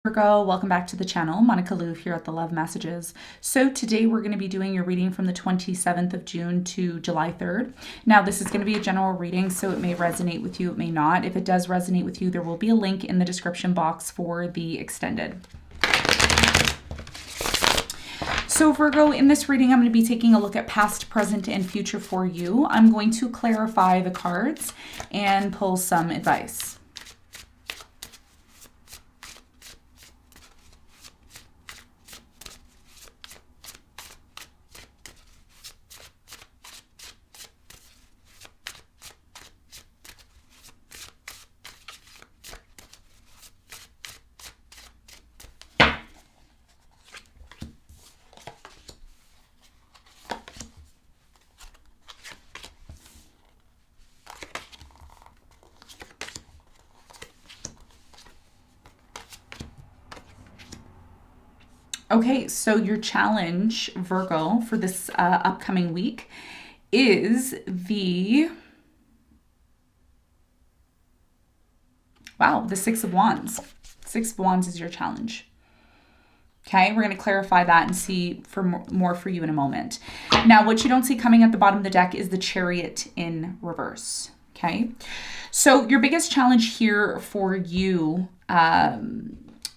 Virgo, welcome back to the channel. Monica Lou here at the Love Messages. So today we're going to be doing your reading from the 27th of June to July 3rd. Now this is going to be a general reading, so it may resonate with you, it may not. If it does resonate with you, there will be a link in the description box for the extended. So Virgo, in this reading, I'm going to be taking a look at past, present, and future for you. I'm going to clarify the cards and pull some advice. Okay, so your challenge, Virgo, for this upcoming week is the Six of Wands. Six of Wands is your challenge. Okay, we're going to clarify that and see for more for you in a moment. Now, what you don't see coming at the bottom of the deck is the Chariot in reverse. Okay, so your biggest challenge here for you,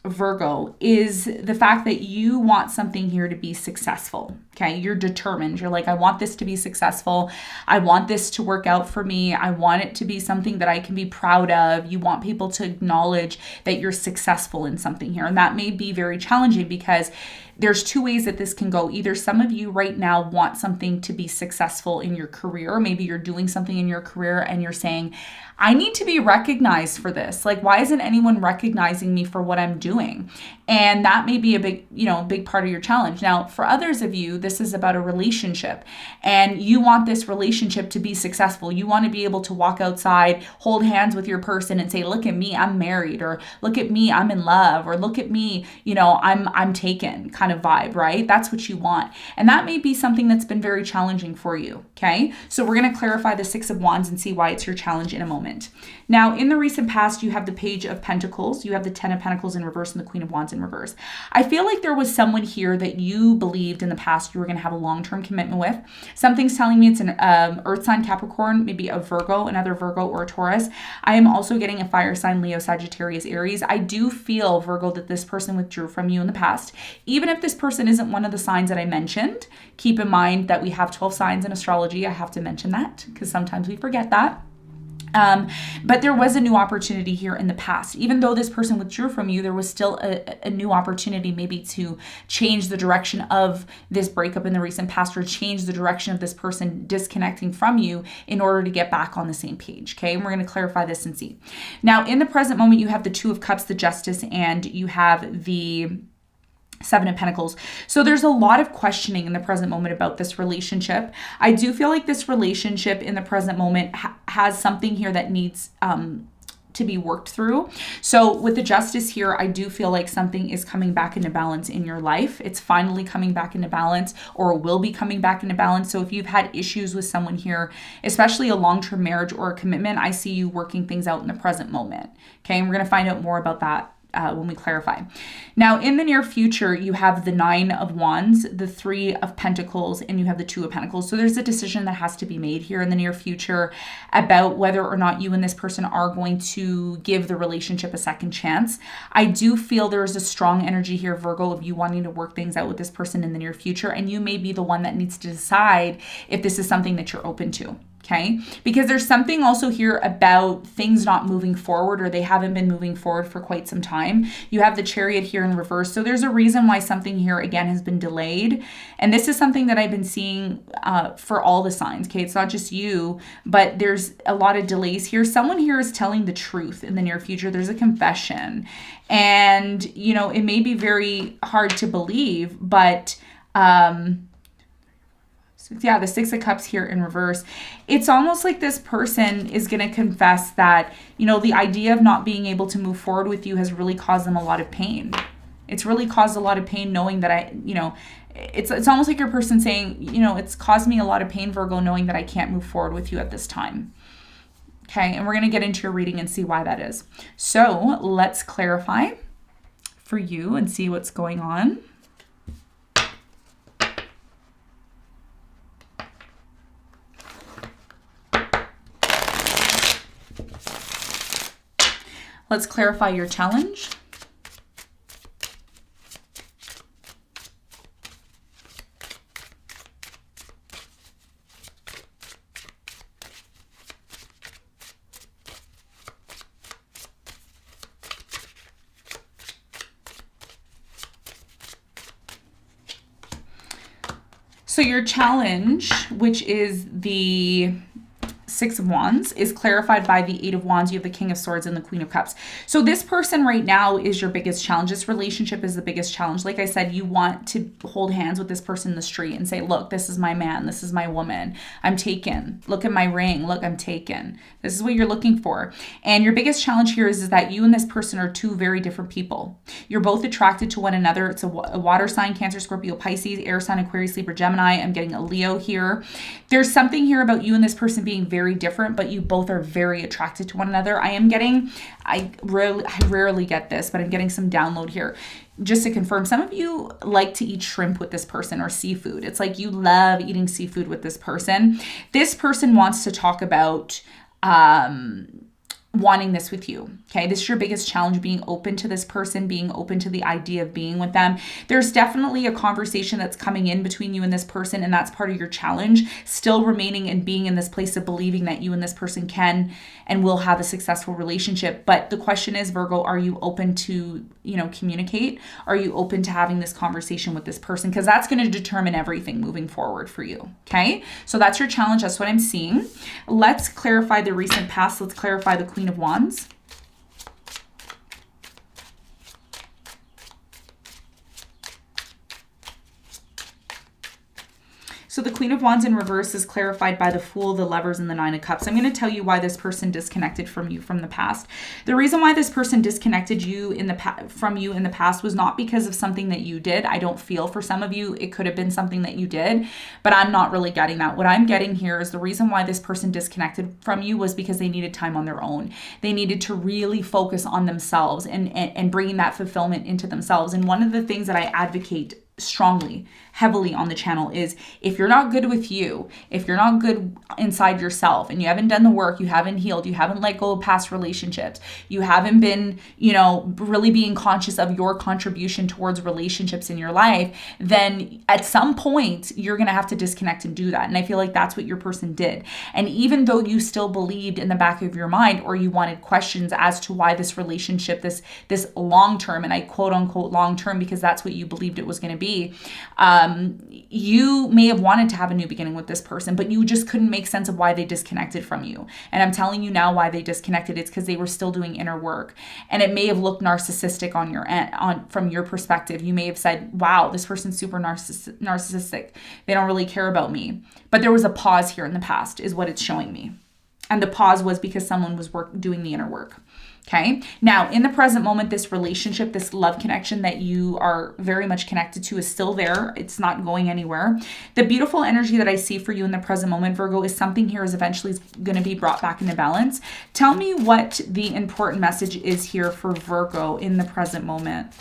Virgo, is the fact that you want something here to be successful. Okay, you're determined. You're like, I want this to be successful. I want this to work out for me. I want it to be something that I can be proud of. You want people to acknowledge that you're successful in something here. And that may be very challenging because there's two ways that this can go. Either some of you right now want something to be successful in your career. Maybe you're doing something in your career and you're saying, I need to be recognized for this. Like, why isn't anyone recognizing me for what I'm doing? And that may be a big part of your challenge. Now, for others of you, this is about a relationship and you want this relationship to be successful. You want to be able to walk outside, hold hands with your person and say, look at me, I'm married, or look at me, I'm in love, or look at me, I'm taken kind of vibe, right? That's what you want. And that may be something that's been very challenging for you. Okay. So we're going to clarify the Six of Wands and see why it's your challenge in a moment. Now, in the recent past, you have the Page of Pentacles, you have the Ten of Pentacles in reverse, and the Queen of Wands in reverse. I feel like there was someone here that you believed in the past you were going to have a long-term commitment with. Something's telling me it's an earth sign Capricorn, maybe a Virgo, another Virgo, or a Taurus. I am also getting a fire sign Leo, Sagittarius, Aries. I do feel, Virgo, that this person withdrew from you in the past. Even if this person isn't one of the signs that I mentioned, keep in mind that we have 12 signs in astrology. I have to mention that because sometimes we forget that. But there was a new opportunity here in the past. Even though this person withdrew from you, there was still a new opportunity maybe to change the direction of this breakup in the recent past, or change the direction of this person disconnecting from you in order to get back on the same page. Okay, and we're going to clarify this and see. Now, in the present moment, you have the Two of Cups, the Justice, and you have the Seven of Pentacles. So there's a lot of questioning in the present moment about this relationship. I do feel like this relationship in the present moment has something here that needs to be worked through. So with the Justice here, I do feel like something is coming back into balance in your life. It's finally coming back into balance, or will be coming back into balance. So if you've had issues with someone here, especially a long-term marriage or a commitment, I see you working things out in the present moment. Okay, and we're going to find out more about that when we clarify. Now, in the near future, you have the Nine of Wands, the Three of Pentacles, and you have the Two of Pentacles. So there's a decision that has to be made here in the near future about whether or not you and this person are going to give the relationship a second chance. I do feel there's a strong energy here, Virgo, of you wanting to work things out with this person in the near future, and you may be the one that needs to decide if this is something that you're open to. Okay, because there's something also here about things not moving forward, or they haven't been moving forward for quite some time. You have the Chariot here in reverse. So there's a reason why something here again has been delayed. And this is something that I've been seeing for all the signs. Okay, it's not just you, but there's a lot of delays here. Someone here is telling the truth in the near future. There's a confession, and it may be very hard to believe, but yeah, the Six of Cups here in reverse. It's almost like this person is going to confess that, the idea of not being able to move forward with you has really caused them a lot of pain. It's really caused a lot of pain knowing that it's almost like your person saying, it's caused me a lot of pain, Virgo, knowing that I can't move forward with you at this time. Okay, and we're going to get into your reading and see why that is. So let's clarify. for you and see what's going on. Let's clarify your challenge. So your challenge, which is the Six of Wands, is clarified by the Eight of Wands. You have the King of Swords and the Queen of Cups. So this person right now is your biggest challenge. This relationship is the biggest challenge. Like I said, you want to hold hands with this person in the street and say, look, this is my man. This is my woman. I'm taken. Look at my ring. Look, I'm taken. This is what you're looking for. And your biggest challenge here is that you and this person are two very different people. You're both attracted to one another. It's a water sign, Cancer, Scorpio, Pisces, air sign, Aquarius, Libra, Gemini. I'm getting a Leo here. There's something here about you and this person being very different, but you both are very attracted to one another. I rarely get this, but I'm getting some download here. Just to confirm, some of you like to eat shrimp with this person or seafood. It's like you love eating seafood with this person. This person wants to talk about wanting this with you. Okay. This is your biggest challenge, being open to this person, being open to the idea of being with them. There's definitely a conversation that's coming in between you and this person, and that's part of your challenge, still remaining and being in this place of believing that you and this person can and will have a successful relationship. But the question is, Virgo, are you open to, communicate? Are you open to having this conversation with this person? Because that's going to determine everything moving forward for you. Okay. So that's your challenge. That's what I'm seeing. Let's clarify the recent past. Let's clarify the Queen of Wands. So the Queen of Wands in reverse is clarified by the Fool, the Lovers, and the Nine of Cups. I'm going to tell you why this person disconnected from you from the past. The reason why this person disconnected from you in the past was not because of something that you did. I don't feel for some of you it could have been something that you did, but I'm not really getting that. What I'm getting here is the reason why this person disconnected from you was because they needed time on their own. They needed to really focus on themselves and bringing that fulfillment into themselves. And one of the things that I advocate strongly, heavily on the channel is, if you're not good with you, if you're not good inside yourself and you haven't done the work, you haven't healed, you haven't let go of past relationships, you haven't been, really being conscious of your contribution towards relationships in your life, then at some point you're going to have to disconnect and do that. And I feel like that's what your person did. And even though you still believed in the back of your mind, or you wanted questions as to why this relationship, this long-term, and I quote unquote long-term because that's what you believed it was going to be, you may have wanted to have a new beginning with this person, but you just couldn't make sense of why they disconnected from you. And I'm telling you now why they disconnected. It's because they were still doing inner work. And it may have looked narcissistic on your end, from your perspective. You may have said, wow, this person's super narcissistic. They don't really care about me. But there was a pause here in the past is what it's showing me. And the pause was because someone was doing the inner work. Okay. Now, in the present moment, this relationship, this love connection that you are very much connected to is still there. It's not going anywhere. The beautiful energy that I see for you in the present moment, Virgo, is something here is eventually going to be brought back into balance. Tell me what the important message is here for Virgo in the present moment.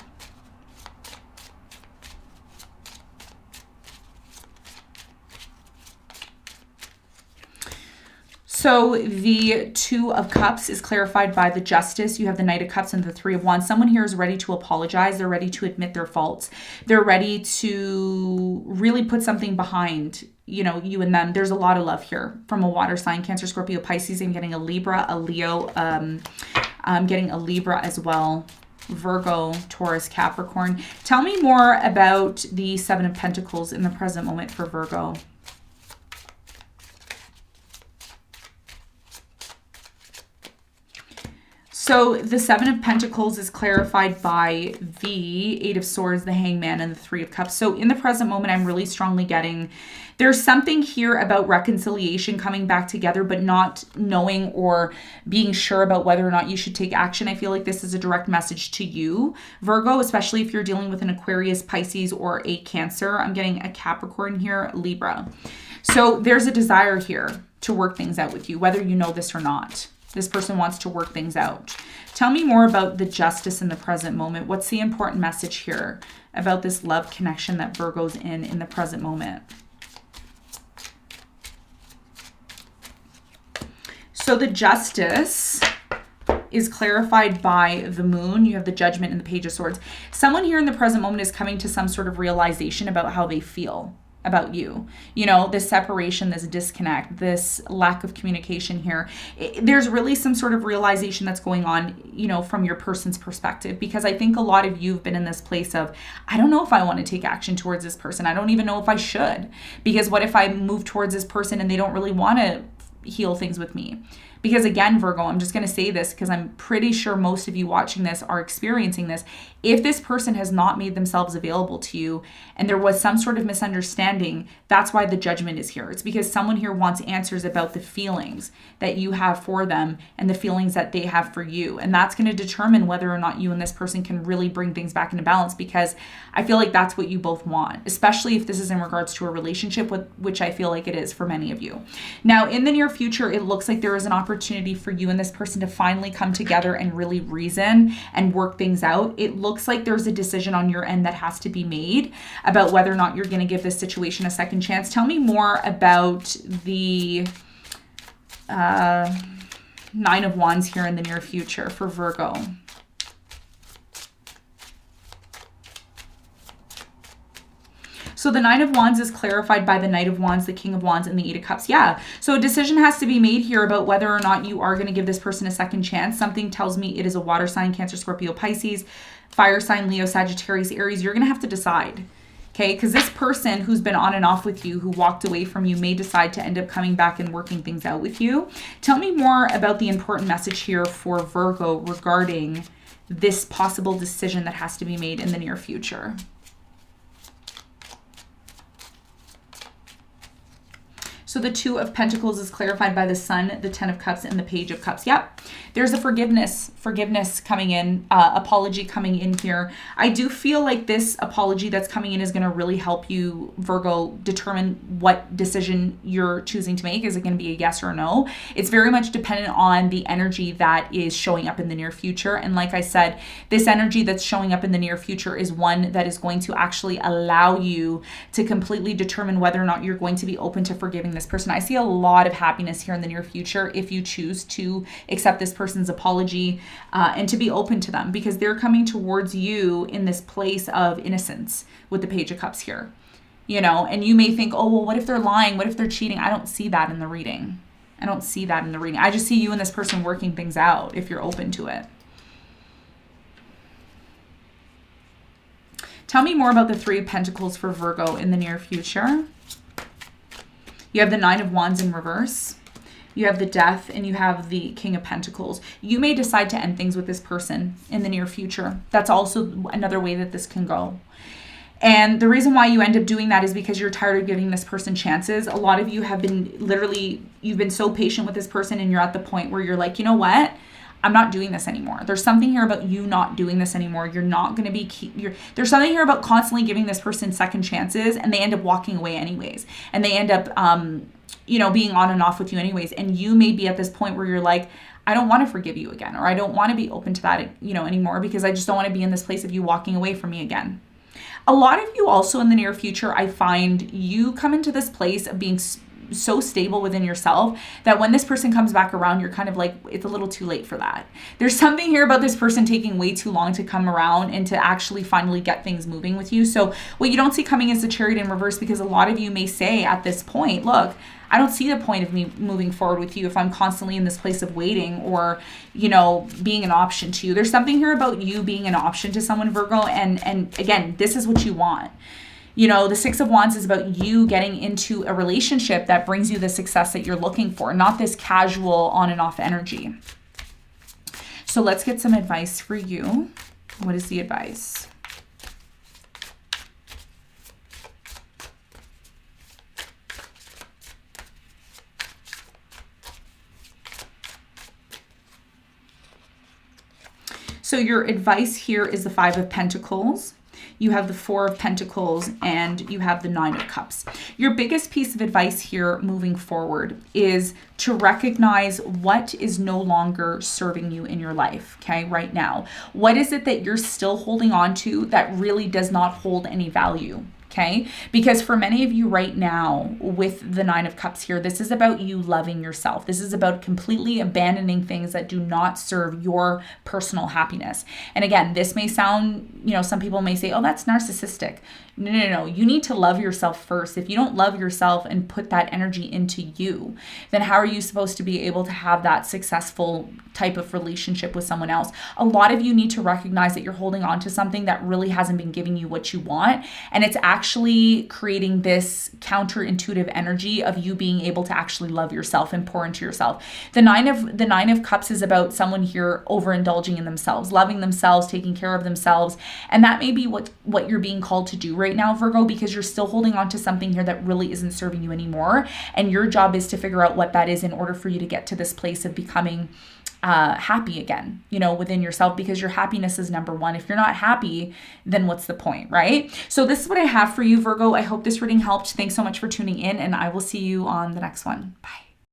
So the Two of Cups is clarified by the Justice. You have the Knight of Cups and the Three of Wands. Someone here is ready to apologize. They're ready to admit their faults. They're ready to really put something behind, you and them. There's a lot of love here from a water sign, Cancer, Scorpio, Pisces. I'm getting a Libra, a Leo. I'm getting a Libra as well. Virgo, Taurus, Capricorn. Tell me more about the Seven of Pentacles in the present moment for Virgo. So the Seven of Pentacles is clarified by the Eight of Swords, the Hangman, and the Three of Cups. So in the present moment, I'm really strongly getting there's something here about reconciliation, coming back together, but not knowing or being sure about whether or not you should take action. I feel like this is a direct message to you, Virgo, especially if you're dealing with an Aquarius, Pisces, or a Cancer. I'm getting a Capricorn here, Libra. So there's a desire here to work things out with you, whether you know this or not. This person wants to work things out. Tell me more about the justice in the present moment. What's the important message here about this love connection that Virgo's in the present moment? So the justice is clarified by the moon. You have the judgment and the page of swords. Someone here in the present moment is coming to some sort of realization about how they feel about you. You know, this separation, this disconnect, this lack of communication here. There's really some sort of realization that's going on, you know, from your person's perspective, because I think a lot of you have been in this place of, I don't know if I want to take action towards this person. I don't even know if I should, because what if I move towards this person and they don't really want to heal things with me? Because again, Virgo, I'm just going to say this because I'm pretty sure most of you watching this are experiencing this. If this person has not made themselves available to you and there was some sort of misunderstanding, that's why the judgment is here. It's because someone here wants answers about the feelings that you have for them and the feelings that they have for you. And that's going to determine whether or not you and this person can really bring things back into balance, because I feel like that's what you both want, especially if this is in regards to a relationship, which I feel like it is for many of you. Now, in the near future, it looks like there is an opportunity for you and this person to finally come together and really reason and work things out. It looks like there's a decision on your end that has to be made about whether or not you're going to give this situation a second chance. Tell me more about the Nine of Wands here in the near future for Virgo. So the Nine of Wands is clarified by the Knight of Wands, the King of Wands, and the Eight of Cups. Yeah. So a decision has to be made here about whether or not you are going to give this person a second chance. Something tells me it is a water sign, Cancer, Scorpio, Pisces, fire sign, Leo, Sagittarius, Aries. You're going to have to decide. Okay, because this person who's been on and off with you, who walked away from you, may decide to end up coming back and working things out with you. Tell me more about the important message here for Virgo regarding this possible decision that has to be made in the near future. So the Two of Pentacles is clarified by the Sun, the Ten of Cups, and the Page of Cups. Yep. There's a forgiveness coming in, apology coming in here. I do feel like this apology that's coming in is going to really help you, Virgo, determine what decision you're choosing to make. Is it going to be a yes or a no? It's very much dependent on the energy that is showing up in the near future. And like I said, this energy that's showing up in the near future is one that is going to actually allow you to completely determine whether or not you're going to be open to forgiving this person. I see a lot of happiness here in the near future if you choose to accept this person's apology and to be open to them, because they're coming towards you in this place of innocence with the Page of Cups here. You know, and you may think, oh, well, what if they're lying? What if they're cheating? I don't see that in the reading. I don't see that in the reading. I just see you and this person working things out if you're open to it. Tell me more about the Three of Pentacles for Virgo in the near future. You have the Nine of Wands in reverse. You have the Death, and you have the King of Pentacles. You may decide to end things with this person in the near future. That's also another way that this can go. And the reason why you end up doing that is because you're tired of giving this person chances. A lot of you have been you've been so patient with this person, and you're at the point where you're like, you know what? I'm not doing this anymore. There's something here about you not doing this anymore. You're not going to be, there's something here about constantly giving this person second chances, and they end up walking away anyways. And they end up, you know, being on and off with you anyways. And you may be at this point where you're like, I don't want to forgive you again, or I don't want to be open to that, you know, anymore, because I just don't want to be in this place of you walking away from me again. A lot of you also in the near future, I find you come into this place of being so stable within yourself that when this person comes back around, you're kind of like, it's a little too late for that. There's something here about this person taking way too long to come around and to actually finally get things moving with you. So what you don't see coming is the Chariot in reverse, because a lot of you may say at this point, look, I don't see the point of me moving forward with you if I'm constantly in this place of waiting or, you know, being an option to you. There's something here about you being an option to someone, Virgo. And again, this is what you want. You know, the Six of Wands is about you getting into a relationship that brings you the success that you're looking for, not this casual on and off energy. So let's get some advice for you. What is the advice? So your advice here is the Five of Pentacles. you have the Four of Pentacles, and you have the Nine of Cups. Your biggest piece of advice here moving forward is to recognize what is no longer serving you in your life, okay, right now. What is it that you're still holding on to that really does not hold any value? Okay, because for many of you right now with the Nine of Cups here, this is about you loving yourself. This is about completely abandoning things that do not serve your personal happiness. And again, this may sound, some people may say, oh, that's narcissistic. No. You need to love yourself first. If you don't love yourself and put that energy into you, then how are you supposed to be able to have that successful type of relationship with someone else? A lot of you need to recognize that you're holding on to something that really hasn't been giving you what you want. And it's actually creating this counterintuitive energy of you being able to actually love yourself and pour into yourself. The Nine of Cups is about someone here overindulging in themselves, loving themselves, taking care of themselves. And that may be what you're being called to do right now, Virgo, because you're still holding on to something here that really isn't serving you anymore. And your job is to figure out what that is in order for you to get to this place of becoming happy again, within yourself, because your happiness is number one. If you're not happy, then what's the point, right? So this is what I have for you, Virgo. I hope this reading helped. Thanks so much for tuning in, and I will see you on the next one. Bye.